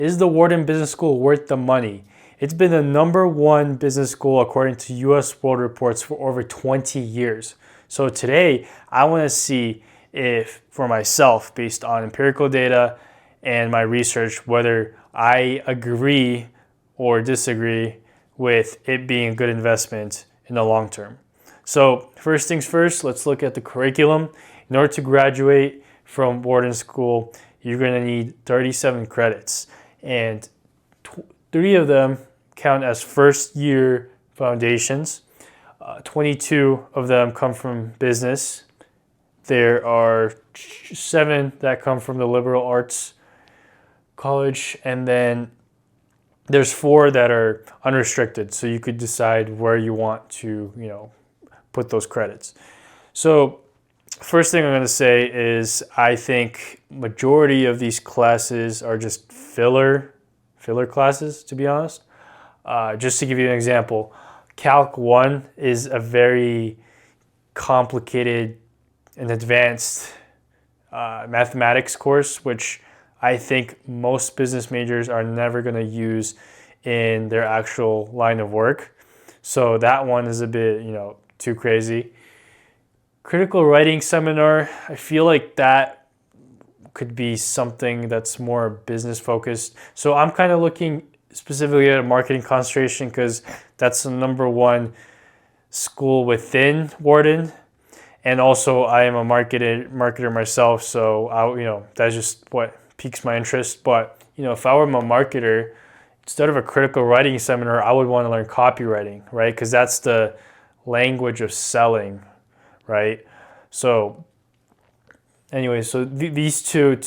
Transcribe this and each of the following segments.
Is the Wharton Business School worth the money? It's been the #1 business school according to US World Reports for over 20 years. So today, I want to see if, for myself, based on empirical data and my research, whether I agree or disagree with it being a good investment in the long term. So first things first, let's look at the curriculum. In order to graduate from Wharton School, you're going to need 37 credits, and 3 of them count as first year foundations. 22 of them come from business. There are 7 that come from the liberal arts college, and then there's 4 that are unrestricted, so you could decide where you want to, put those credits. So first thing I'm going to say is I think majority of these classes are just filler classes, to be honest. Just to give you an example, Calc 1 is a very complicated and advanced mathematics course, which I think most business majors are never going to use in their actual line of work. So that one is a bit, too crazy. Critical writing seminar, I feel like that could be something that's more business focused. So I'm kind of looking specifically at a marketing concentration because that's the #1 school within Wharton. And also I am a marketer myself, so that's just what piques my interest. But if I were a marketer, instead of a critical writing seminar, I would want to learn copywriting, right? Because that's the language of selling, right? So anyway, so these two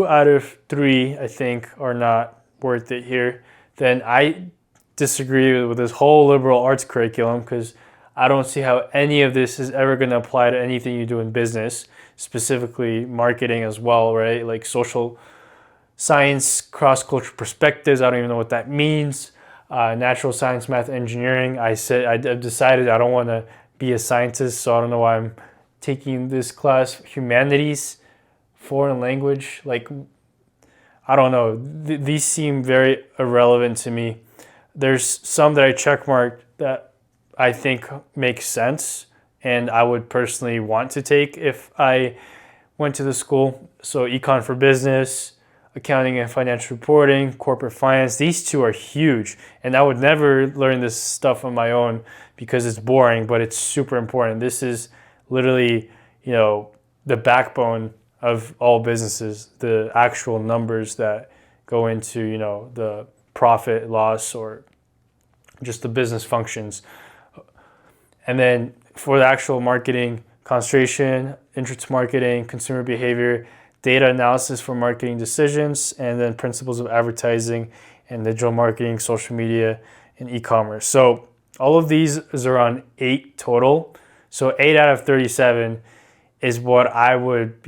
out of 3, I think, are not worth it here. Then I disagree with this whole liberal arts curriculum because I don't see how any of this is ever going to apply to anything you do in business, specifically marketing as well, right? Like social science, cross-cultural perspectives, I don't even know what that means. Natural science, math, engineering. I've decided I don't want to be a scientist, so I don't know why I'm taking this class. Humanities, foreign language, I don't know. These seem very irrelevant to me. There's some that I checkmarked that I think make sense and I would personally want to take if I went to the school. So econ for business, accounting and financial reporting, corporate finance, these 2 are huge. And I would never learn this stuff on my own because it's boring, but it's super important. This is literally, the backbone of all businesses, the actual numbers that go into, the profit, loss, or just the business functions. And then for the actual marketing, concentration, interest marketing, consumer behavior, data analysis for marketing decisions, and then principles of advertising and digital marketing, social media, and e-commerce. So all of these is around 8 total. So 8 out of 37 is what I would,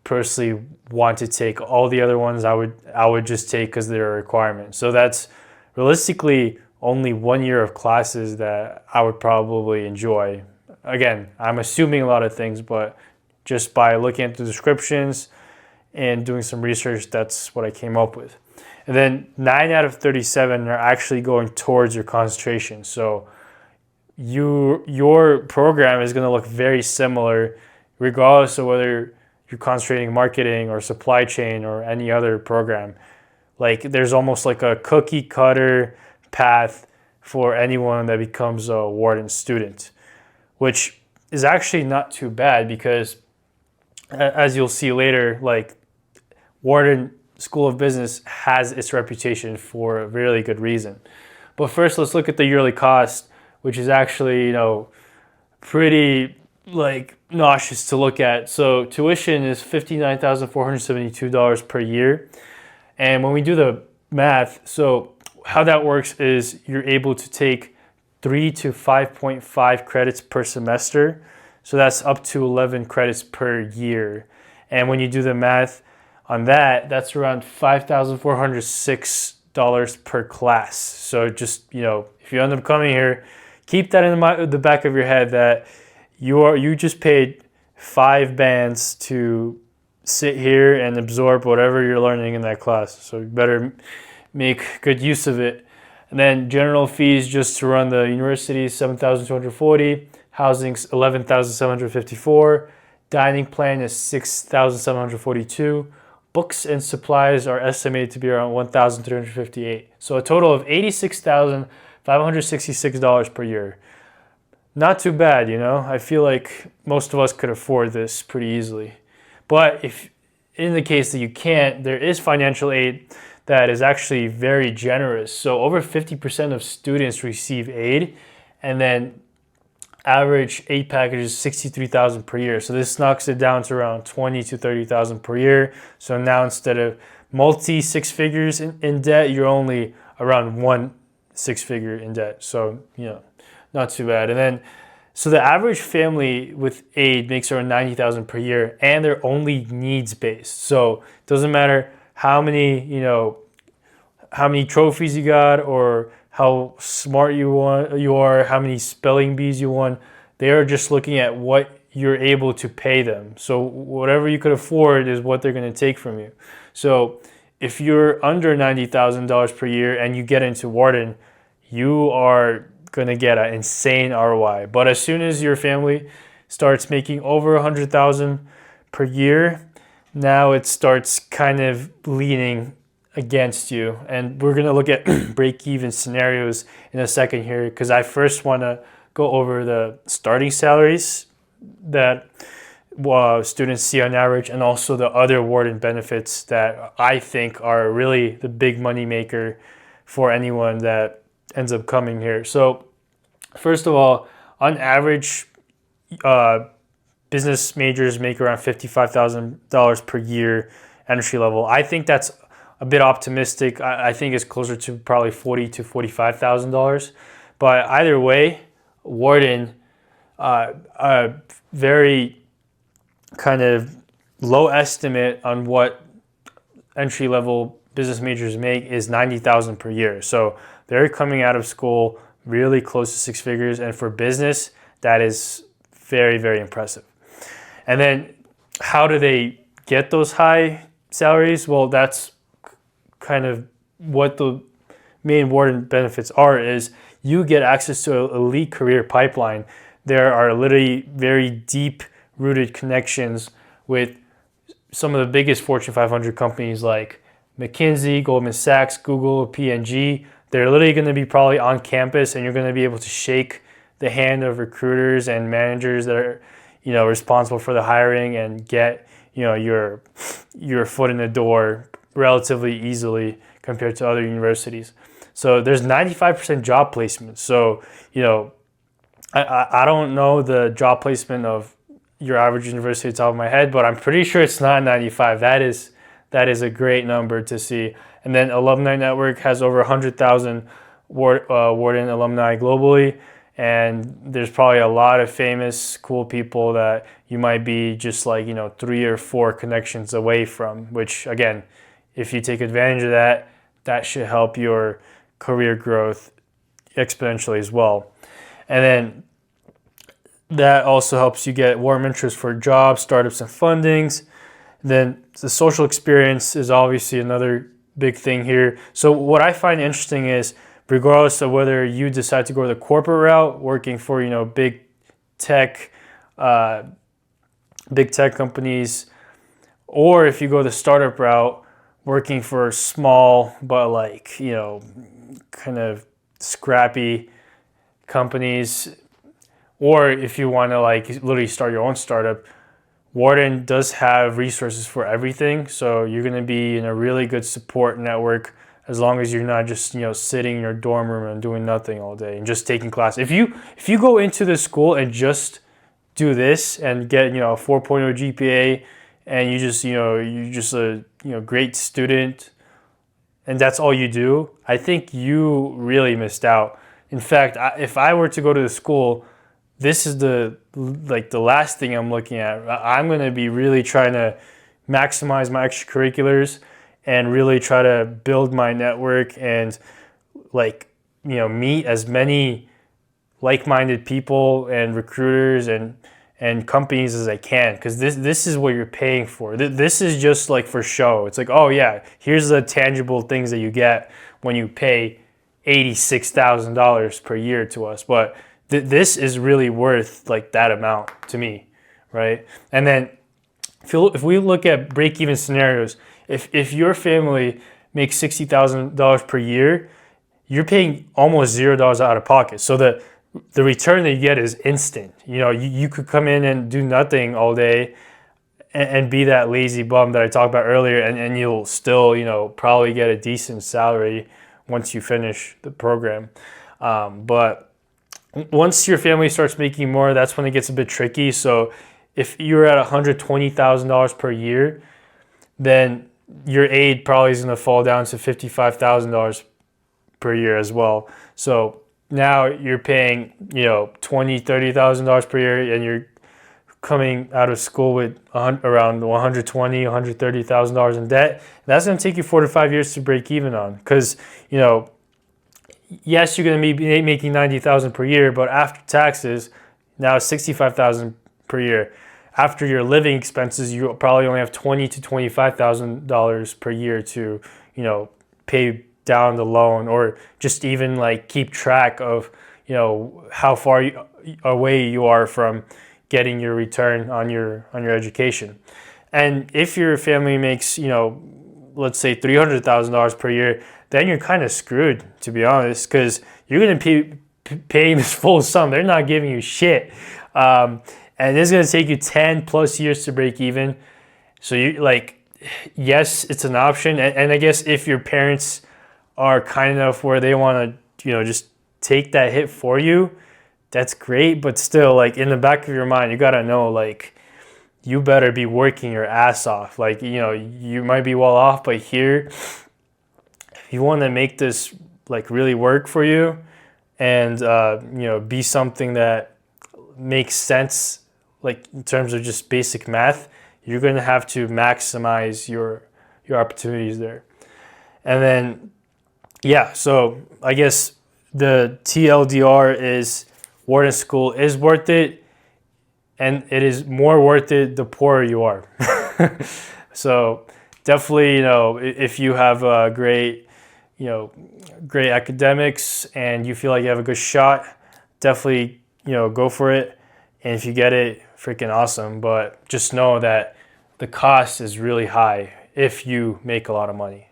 personally want to take. All the other ones I would just take because they're a requirement. So that's realistically only 1 year of classes that I would probably enjoy. Again, I'm assuming a lot of things, but just by looking at the descriptions and doing some research, that's what I came up with. And then 9 out of 37 are actually going towards your concentration. So your program is going to look very similar regardless of whether you're concentrating marketing or supply chain or any other program. There's almost like a cookie cutter path for anyone that becomes a Wharton student, which is actually not too bad because as you'll see later, Wharton School of Business has its reputation for a really good reason. But first, let's look at the yearly cost, which is actually, pretty nauseous to look at. So tuition is $59,472 per year. And when we do the math, so how that works is you're able to take 3 to 5.5 credits per semester. So that's up to 11 credits per year. And when you do the math on that, that's around $5,406 per class. So just, if you end up coming here, keep that in the back of your head that you just paid 5 bands to sit here and absorb whatever you're learning in that class. So you better make good use of it. And then general fees just to run the university, $7,240. Housing, $11,754. Dining plan is $6,742. Books and supplies are estimated to be around $1,358. So a total of $86,566 per year. Not too bad, you know? I feel like most of us could afford this pretty easily. But if in the case that you can't, there is financial aid that is actually very generous. So over 50% of students receive aid, and then average aid package is $63,000 per year. So this knocks it down to around $20,000 to $30,000 per year. So now instead of multi six figures in debt, you're only around one six figure in debt. So, you know, not too bad. And then, so the average family with aid makes around $90,000 per year, and they're only needs based. So it doesn't matter how many, you know, how many trophies you got or how smart you are, how many spelling bees you won. They are just looking at what you're able to pay them. So whatever you could afford is what they're going to take from you. So if you're under $90,000 per year and you get into Wharton, you are going to get an insane ROI. But as soon as your family starts making over $100,000 per year, now it starts kind of leaning against you. And we're going to look at break-even scenarios in a second here, because I first want to go over the starting salaries that students see on average, and also the other Wharton benefits that I think are really the big money maker for anyone that ends up coming here. So first of all, on average, business majors make around $55,000 per year entry level. I think that's a bit optimistic. I think it's closer to probably $40,000 to $45,000. But either way, Wharton, a very kind of low estimate on what entry level business majors make is $90,000 per year. So they're coming out of school really close to six figures, and for business, that is very, very impressive. And then how do they get those high salaries? Well, that's kind of what the main Wharton benefits are, is you get access to an elite career pipeline. There are literally very deep rooted connections with some of the biggest Fortune 500 companies like McKinsey, Goldman Sachs, Google, P&G. They're literally going to be probably on campus, and you're going to be able to shake the hand of recruiters and managers that are, you know, responsible for the hiring, and get, you know, your foot in the door relatively easily compared to other universities. So there's 95% job placement. So, you know, I don't know the job placement of your average university at the top of my head, but I'm pretty sure it's not 95. That is a great number to see. And then Alumni Network has over 100,000 Wharton alumni globally. And there's probably a lot of famous, cool people that you might be just like, you know, 3 or 4 connections away from, which again, if you take advantage of that, that should help your career growth exponentially as well. And then that also helps you get warm interest for jobs, startups, and fundings. Then the social experience is obviously another big thing here. So what I find interesting is, regardless of whether you decide to go the corporate route, working for, you know, big tech companies, or if you go the startup route, working for small but like, you know, kind of scrappy companies, or if you want to like literally start your own startup, Wharton does have resources for everything. So you're going to be in a really good support network, as long as you're not just, you know, sitting in your dorm room and doing nothing all day and just taking class. If you go into the school and just do this and get, you know, a 4.0 GPA, and you just, you know, you're just a, you know, great student, and that's all you do, I think you really missed out. In fact, if I were to go to the school, this is the last thing I'm looking at. I'm going to be really trying to maximize my extracurriculars and really try to build my network and, like, you know, meet as many like-minded people and recruiters and and companies as I can, because this is what you're paying for. This is just like for show. It's like, oh yeah, here's the tangible things that you get when you pay $86,000 per year to us. But this is really worth like that amount to me, right? And then if we look at break-even scenarios, if your family makes $60,000 per year, you're paying almost $0 out of pocket. So the return that you get is instant. You could come in and do nothing all day and be that lazy bum that I talked about earlier, and you'll still, probably get a decent salary once you finish the program. But once your family starts making more, that's when it gets a bit tricky. So if you're at $120,000 per year, then your aid probably is going to fall down to $55,000 per year as well. So now you're paying, $30,000 per year, and you're coming out of school with around $120,000, $130,000 in debt. That's going to take you 4 to 5 years to break even on, because yes, you're going to be making $90,000 per year, but after taxes, now it's $65,000 per year. After your living expenses, you probably only have $20,000 to $25,000 per year to, pay down the loan, or just even like keep track of, how far away you are from getting your return on your education. And if your family makes, let's say $300,000 per year, then you're kind of screwed, to be honest, because you're going to pay this full sum. They're not giving you shit. And it's going to take you 10 plus years to break even. So yes, it's an option. And I guess if your parents are kind enough where they want to, just take that hit for you, that's great. But still, in the back of your mind, you got to know, you better be working your ass off. You might be well off, but here, if you want to make this really work for you and, be something that makes sense, in terms of just basic math, you're going to have to maximize your opportunities there. And then, so I guess the TLDR is Wharton School is worth it, and it is more worth it the poorer you are. So definitely, if you have great academics and you feel like you have a good shot, definitely, go for it. And if you get it, freaking awesome. But just know that the cost is really high if you make a lot of money.